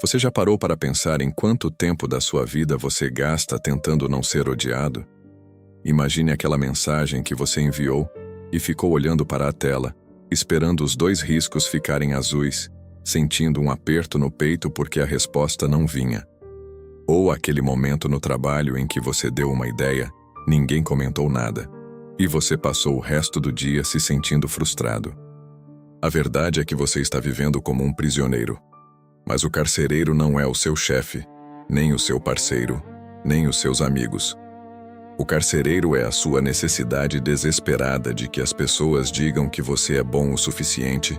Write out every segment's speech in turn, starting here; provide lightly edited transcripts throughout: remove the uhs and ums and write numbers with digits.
Você já parou para pensar em quanto tempo da sua vida você gasta tentando não ser odiado? Imagine aquela mensagem que você enviou e ficou olhando para a tela, esperando os 2 riscos ficarem azuis, sentindo um aperto no peito porque a resposta não vinha. Ou aquele momento no trabalho em que você deu uma ideia, ninguém comentou nada, e você passou o resto do dia se sentindo frustrado. A verdade é que você está vivendo como um prisioneiro. Mas o carcereiro não é o seu chefe, nem o seu parceiro, nem os seus amigos. O carcereiro é a sua necessidade desesperada de que as pessoas digam que você é bom o suficiente,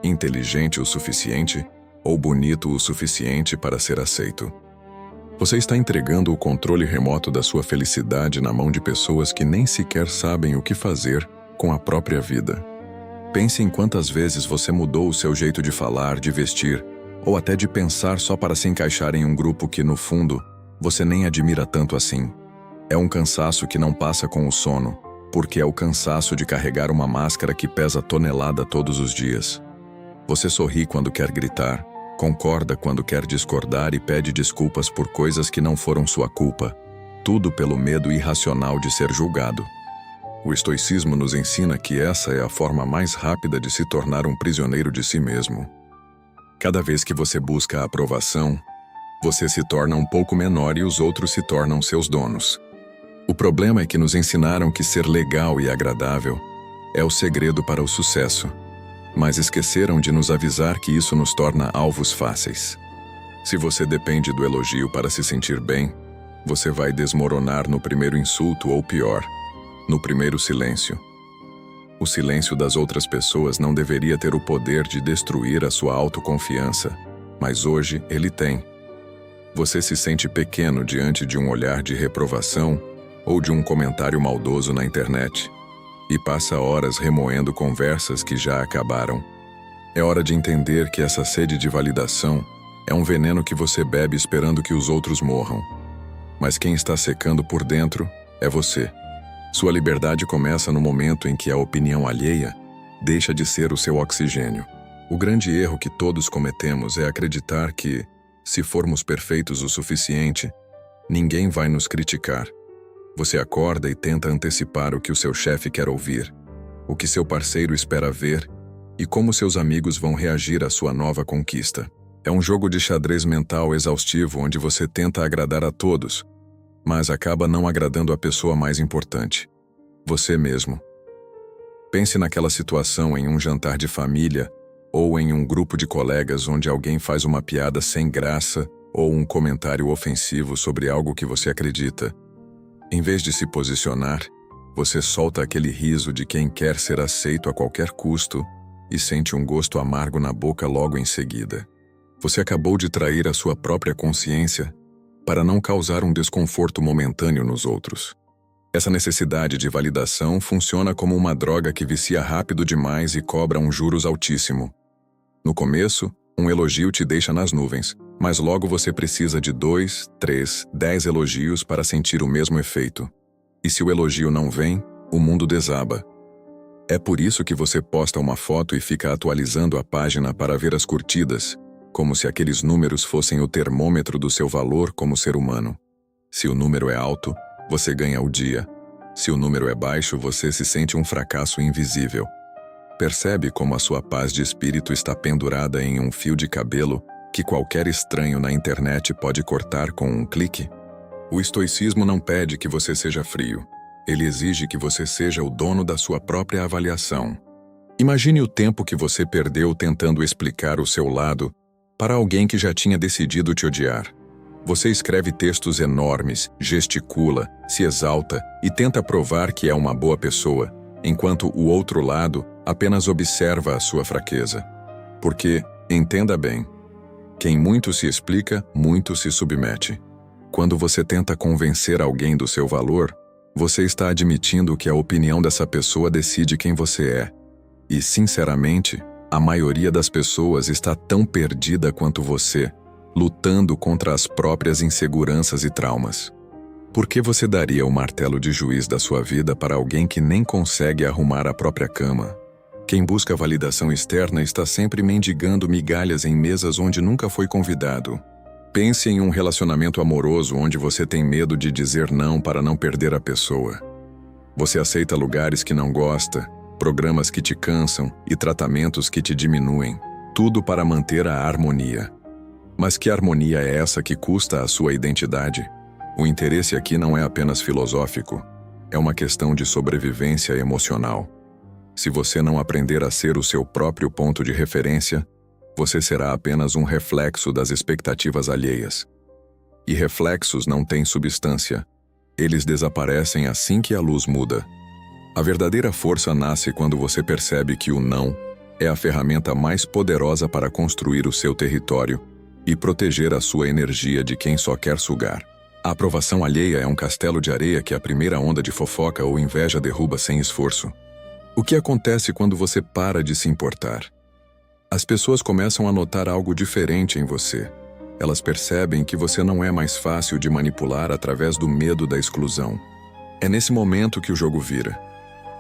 inteligente o suficiente ou bonito o suficiente para ser aceito. Você está entregando o controle remoto da sua felicidade na mão de pessoas que nem sequer sabem o que fazer com a própria vida. Pense em quantas vezes você mudou o seu jeito de falar, de vestir, ou até de pensar só para se encaixar em um grupo que, no fundo, você nem admira tanto assim. É um cansaço que não passa com o sono, porque é o cansaço de carregar uma máscara que pesa tonelada todos os dias. Você sorri quando quer gritar, concorda quando quer discordar e pede desculpas por coisas que não foram sua culpa, tudo pelo medo irracional de ser julgado. O estoicismo nos ensina que essa é a forma mais rápida de se tornar um prisioneiro de si mesmo. Cada vez que você busca a aprovação, você se torna um pouco menor e os outros se tornam seus donos. O problema é que nos ensinaram que ser legal e agradável é o segredo para o sucesso, mas esqueceram de nos avisar que isso nos torna alvos fáceis. Se você depende do elogio para se sentir bem, você vai desmoronar no primeiro insulto ou pior, no primeiro silêncio. O silêncio das outras pessoas não deveria ter o poder de destruir a sua autoconfiança, mas hoje ele tem. Você se sente pequeno diante de um olhar de reprovação ou de um comentário maldoso na internet e passa horas remoendo conversas que já acabaram. É hora de entender que essa sede de validação é um veneno que você bebe esperando que os outros morram. Mas quem está secando por dentro é você. Sua liberdade começa no momento em que a opinião alheia deixa de ser o seu oxigênio. O grande erro que todos cometemos é acreditar que, se formos perfeitos o suficiente, ninguém vai nos criticar. Você acorda e tenta antecipar o que o seu chefe quer ouvir, o que seu parceiro espera ver e como seus amigos vão reagir à sua nova conquista. É um jogo de xadrez mental exaustivo onde você tenta agradar a todos, mas acaba não agradando a pessoa mais importante, você mesmo. Pense naquela situação em um jantar de família ou em um grupo de colegas onde alguém faz uma piada sem graça ou um comentário ofensivo sobre algo que você acredita. Em vez de se posicionar, você solta aquele riso de quem quer ser aceito a qualquer custo e sente um gosto amargo na boca logo em seguida. Você acabou de trair a sua própria consciência para não causar um desconforto momentâneo nos outros. Essa necessidade de validação funciona como uma droga que vicia rápido demais e cobra um juros altíssimo. No começo, um elogio te deixa nas nuvens, mas logo você precisa de 2, 3, 10 elogios para sentir o mesmo efeito. E se o elogio não vem, o mundo desaba. É por isso que você posta uma foto e fica atualizando a página para ver as curtidas, como se aqueles números fossem o termômetro do seu valor como ser humano. Se o número é alto, você ganha o dia. Se o número é baixo, você se sente um fracasso invisível. Percebe como a sua paz de espírito está pendurada em um fio de cabelo que qualquer estranho na internet pode cortar com um clique? O estoicismo não pede que você seja frio. Ele exige que você seja o dono da sua própria avaliação. Imagine o tempo que você perdeu tentando explicar o seu lado para alguém que já tinha decidido te odiar. Você escreve textos enormes, gesticula, se exalta e tenta provar que é uma boa pessoa, enquanto o outro lado apenas observa a sua fraqueza. Porque, entenda bem, quem muito se explica, muito se submete. Quando você tenta convencer alguém do seu valor, você está admitindo que a opinião dessa pessoa decide quem você é. E, sinceramente, a maioria das pessoas está tão perdida quanto você, lutando contra as próprias inseguranças e traumas. Por que você daria o martelo de juiz da sua vida para alguém que nem consegue arrumar a própria cama? Quem busca validação externa está sempre mendigando migalhas em mesas onde nunca foi convidado. Pense em um relacionamento amoroso onde você tem medo de dizer não para não perder a pessoa. Você aceita lugares que não gosta, programas que te cansam e tratamentos que te diminuem, tudo para manter a harmonia. Mas que harmonia é essa que custa a sua identidade? O interesse aqui não é apenas filosófico, é uma questão de sobrevivência emocional. Se você não aprender a ser o seu próprio ponto de referência, você será apenas um reflexo das expectativas alheias. E reflexos não têm substância. Eles desaparecem assim que a luz muda. A verdadeira força nasce quando você percebe que o não é a ferramenta mais poderosa para construir o seu território e proteger a sua energia de quem só quer sugar. A aprovação alheia é um castelo de areia que a primeira onda de fofoca ou inveja derruba sem esforço. O que acontece quando você para de se importar? As pessoas começam a notar algo diferente em você. Elas percebem que você não é mais fácil de manipular através do medo da exclusão. É nesse momento que o jogo vira.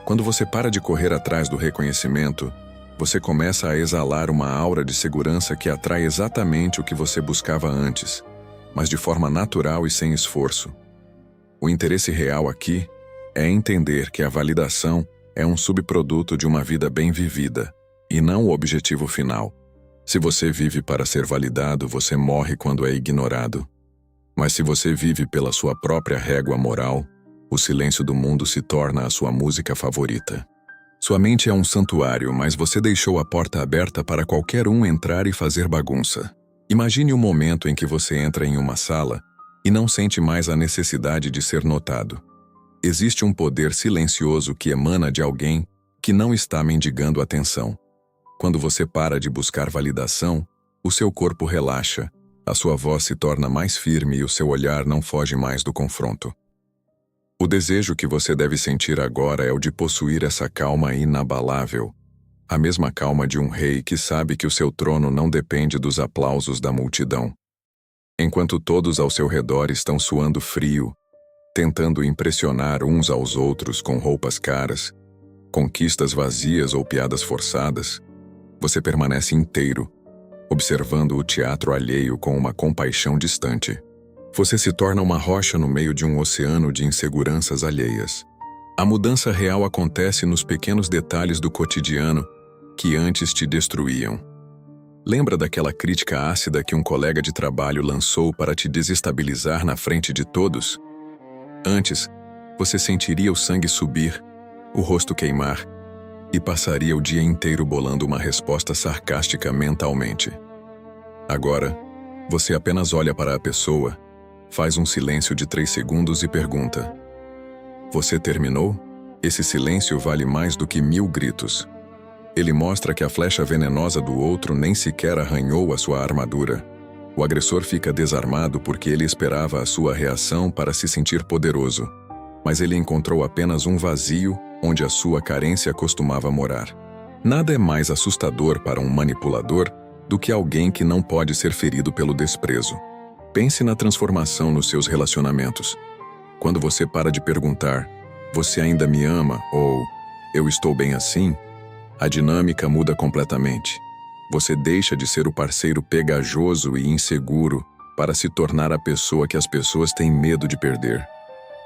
Quando você para de correr atrás do reconhecimento, você começa a exalar uma aura de segurança que atrai exatamente o que você buscava antes, mas de forma natural e sem esforço. O interesse real aqui é entender que a validação é um subproduto de uma vida bem vivida, e não o objetivo final. Se você vive para ser validado, você morre quando é ignorado. Mas se você vive pela sua própria régua moral, o silêncio do mundo se torna a sua música favorita. Sua mente é um santuário, mas você deixou a porta aberta para qualquer um entrar e fazer bagunça. Imagine um momento em que você entra em uma sala e não sente mais a necessidade de ser notado. Existe um poder silencioso que emana de alguém que não está mendigando atenção. Quando você para de buscar validação, o seu corpo relaxa, a sua voz se torna mais firme e o seu olhar não foge mais do confronto. O desejo que você deve sentir agora é o de possuir essa calma inabalável, a mesma calma de um rei que sabe que o seu trono não depende dos aplausos da multidão. Enquanto todos ao seu redor estão suando frio, tentando impressionar uns aos outros com roupas caras, conquistas vazias ou piadas forçadas, você permanece inteiro, observando o teatro alheio com uma compaixão distante. Você se torna uma rocha no meio de um oceano de inseguranças alheias. A mudança real acontece nos pequenos detalhes do cotidiano que antes te destruíam. Lembra daquela crítica ácida que um colega de trabalho lançou para te desestabilizar na frente de todos? Antes, você sentiria o sangue subir, o rosto queimar, e passaria o dia inteiro bolando uma resposta sarcástica mentalmente. Agora, você apenas olha para a pessoa, faz um silêncio de 3 segundos e pergunta: "Você terminou?" Esse silêncio vale mais do que 1000 gritos. Ele mostra que a flecha venenosa do outro nem sequer arranhou a sua armadura. O agressor fica desarmado porque ele esperava a sua reação para se sentir poderoso, mas ele encontrou apenas um vazio onde a sua carência costumava morar. Nada é mais assustador para um manipulador do que alguém que não pode ser ferido pelo desprezo. Pense na transformação nos seus relacionamentos. Quando você para de perguntar: "Você ainda me ama?" ou "Eu estou bem assim?", a dinâmica muda completamente. Você deixa de ser o parceiro pegajoso e inseguro para se tornar a pessoa que as pessoas têm medo de perder.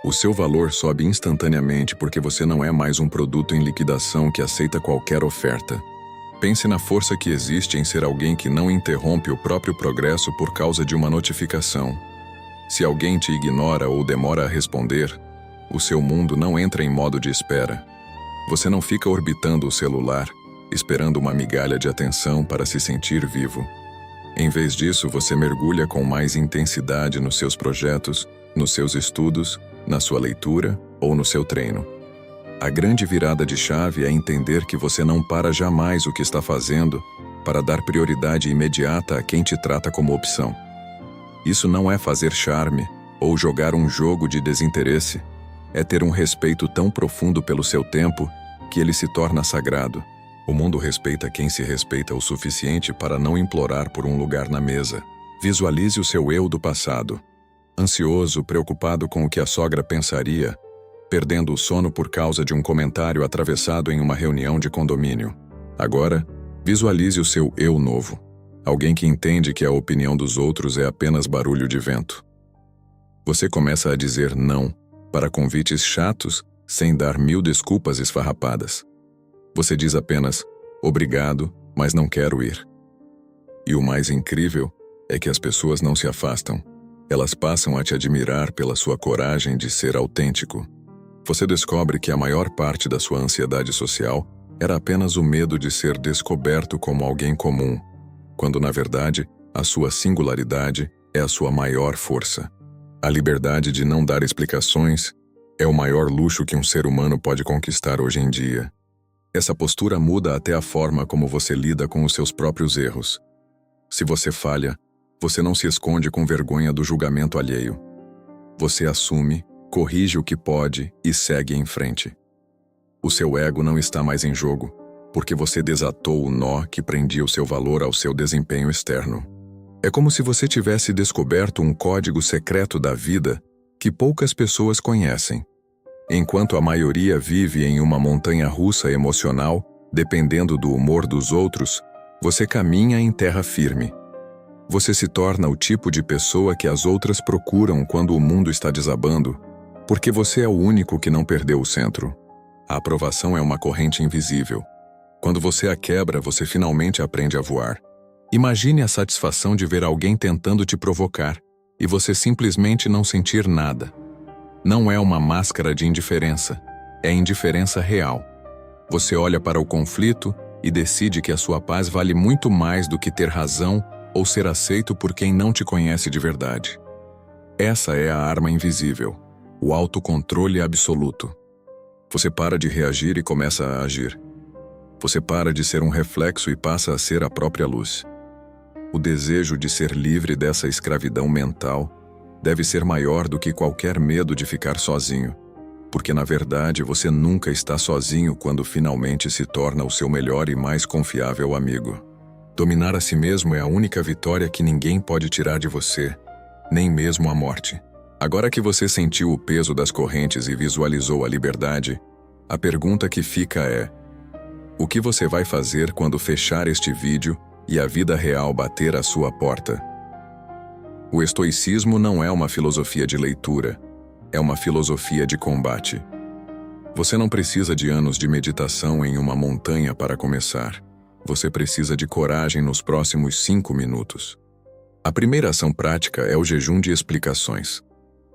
O seu valor sobe instantaneamente porque você não é mais um produto em liquidação que aceita qualquer oferta. Pense na força que existe em ser alguém que não interrompe o próprio progresso por causa de uma notificação. Se alguém te ignora ou demora a responder, o seu mundo não entra em modo de espera. Você não fica orbitando o celular, esperando uma migalha de atenção para se sentir vivo. Em vez disso, você mergulha com mais intensidade nos seus projetos, nos seus estudos, na sua leitura ou no seu treino. A grande virada de chave é entender que você não para jamais o que está fazendo para dar prioridade imediata a quem te trata como opção. Isso não é fazer charme ou jogar um jogo de desinteresse, é ter um respeito tão profundo pelo seu tempo que ele se torna sagrado. O mundo respeita quem se respeita o suficiente para não implorar por um lugar na mesa. Visualize o seu eu do passado. Ansioso, preocupado com o que a sogra pensaria, perdendo o sono por causa de um comentário atravessado em uma reunião de condomínio. Agora, visualize o seu eu novo, alguém que entende que a opinião dos outros é apenas barulho de vento. Você começa a dizer não para convites chatos sem dar 1000 desculpas esfarrapadas. Você diz apenas, obrigado, mas não quero ir. E o mais incrível é que as pessoas não se afastam. Elas passam a te admirar pela sua coragem de ser autêntico. Você descobre que a maior parte da sua ansiedade social era apenas o medo de ser descoberto como alguém comum, quando na verdade a sua singularidade é a sua maior força. A liberdade de não dar explicações é o maior luxo que um ser humano pode conquistar hoje em dia. Essa postura muda até a forma como você lida com os seus próprios erros. Se você falha, você não se esconde com vergonha do julgamento alheio. Você assume, corrige o que pode e segue em frente. O seu ego não está mais em jogo, porque você desatou o nó que prendia o seu valor ao seu desempenho externo. É como se você tivesse descoberto um código secreto da vida que poucas pessoas conhecem. Enquanto a maioria vive em uma montanha-russa emocional, dependendo do humor dos outros, você caminha em terra firme. Você se torna o tipo de pessoa que as outras procuram quando o mundo está desabando, porque você é o único que não perdeu o centro. A aprovação é uma corrente invisível. Quando você a quebra, você finalmente aprende a voar. Imagine a satisfação de ver alguém tentando te provocar e você simplesmente não sentir nada. Não é uma máscara de indiferença, é indiferença real. Você olha para o conflito e decide que a sua paz vale muito mais do que ter razão ou ser aceito por quem não te conhece de verdade. Essa é a arma invisível, o autocontrole absoluto. Você para de reagir e começa a agir. Você para de ser um reflexo e passa a ser a própria luz. O desejo de ser livre dessa escravidão mental deve ser maior do que qualquer medo de ficar sozinho, porque na verdade você nunca está sozinho quando finalmente se torna o seu melhor e mais confiável amigo. Dominar a si mesmo é a única vitória que ninguém pode tirar de você, nem mesmo a morte. Agora que você sentiu o peso das correntes e visualizou a liberdade, a pergunta que fica é: o que você vai fazer quando fechar este vídeo e a vida real bater à sua porta? O estoicismo não é uma filosofia de leitura, é uma filosofia de combate. Você não precisa de anos de meditação em uma montanha para começar. Você precisa de coragem nos próximos 5 minutos. A primeira ação prática é o jejum de explicações.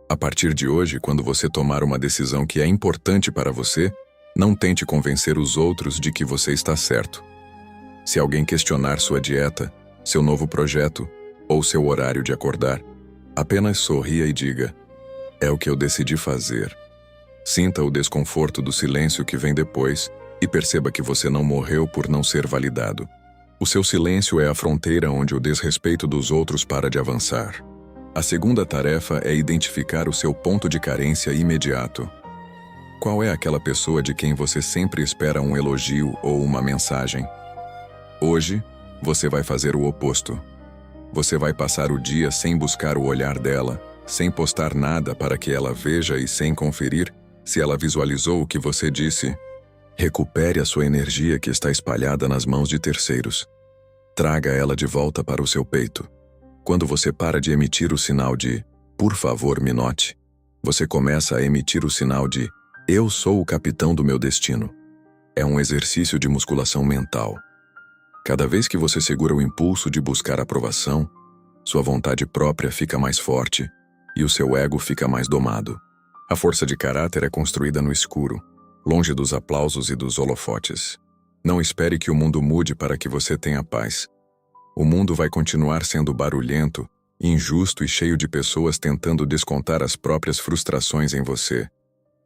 A partir de hoje, quando você tomar uma decisão que é importante para você, não tente convencer os outros de que você está certo. Se alguém questionar sua dieta, seu novo projeto ou seu horário de acordar, apenas sorria e diga: é o que eu decidi fazer. Sinta o desconforto do silêncio que vem depois e perceba que você não morreu por não ser validado. O seu silêncio é a fronteira onde o desrespeito dos outros para de avançar. A segunda tarefa é identificar o seu ponto de carência imediato. Qual é aquela pessoa de quem você sempre espera um elogio ou uma mensagem? Hoje, você vai fazer o oposto. Você vai passar o dia sem buscar o olhar dela, sem postar nada para que ela veja e sem conferir se ela visualizou o que você disse. Recupere a sua energia que está espalhada nas mãos de terceiros. Traga ela de volta para o seu peito. Quando você para de emitir o sinal de "por favor, me note", você começa a emitir o sinal de "eu sou o capitão do meu destino". É um exercício de musculação mental. Cada vez que você segura o impulso de buscar aprovação, sua vontade própria fica mais forte e o seu ego fica mais domado. A força de caráter é construída no escuro, longe dos aplausos e dos holofotes. Não espere que o mundo mude para que você tenha paz. O mundo vai continuar sendo barulhento, injusto e cheio de pessoas tentando descontar as próprias frustrações em você.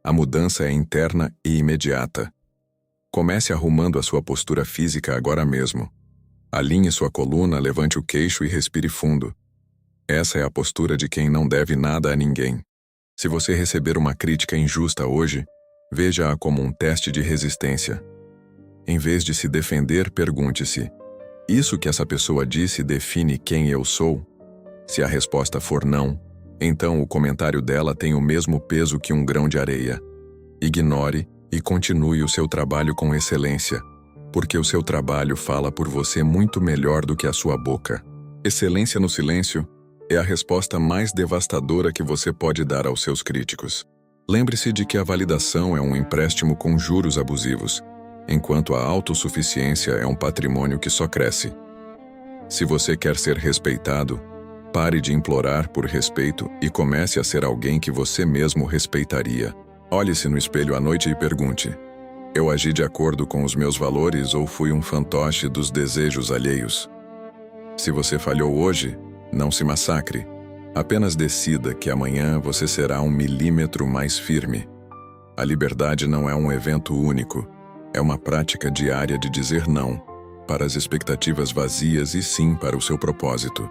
A mudança é interna e imediata. Comece arrumando a sua postura física agora mesmo. Alinhe sua coluna, levante o queixo e respire fundo. Essa é a postura de quem não deve nada a ninguém. Se você receber uma crítica injusta hoje, veja-a como um teste de resistência. Em vez de se defender, pergunte-se: isso que essa pessoa disse define quem eu sou? Se a resposta for não, então o comentário dela tem o mesmo peso que um grão de areia. Ignore e continue o seu trabalho com excelência, porque o seu trabalho fala por você muito melhor do que a sua boca. Excelência no silêncio é a resposta mais devastadora que você pode dar aos seus críticos. Lembre-se de que a validação é um empréstimo com juros abusivos, enquanto a autossuficiência é um patrimônio que só cresce. Se você quer ser respeitado, pare de implorar por respeito e comece a ser alguém que você mesmo respeitaria. Olhe-se no espelho à noite e pergunte: eu agi de acordo com os meus valores ou fui um fantoche dos desejos alheios? Se você falhou hoje, não se massacre. Apenas decida que amanhã você será 1 milímetro mais firme. A liberdade não é um evento único, é uma prática diária de dizer não para as expectativas vazias e sim para o seu propósito.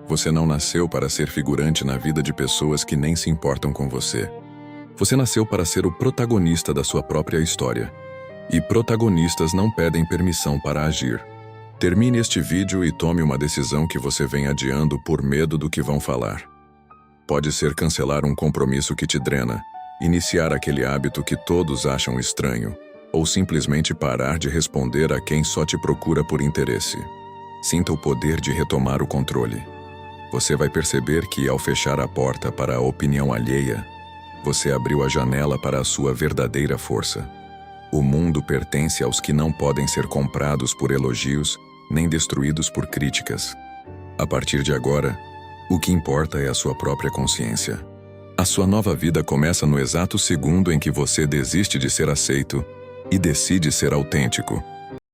Você não nasceu para ser figurante na vida de pessoas que nem se importam com você. Você nasceu para ser o protagonista da sua própria história. E protagonistas não pedem permissão para agir. Termine este vídeo e tome uma decisão que você vem adiando por medo do que vão falar. Pode ser cancelar um compromisso que te drena, iniciar aquele hábito que todos acham estranho, ou simplesmente parar de responder a quem só te procura por interesse. Sinta o poder de retomar o controle. Você vai perceber que, ao fechar a porta para a opinião alheia, você abriu a janela para a sua verdadeira força. O mundo pertence aos que não podem ser comprados por elogios, nem destruídos por críticas. A partir de agora, o que importa é a sua própria consciência. A sua nova vida começa no exato segundo em que você desiste de ser aceito e decide ser autêntico.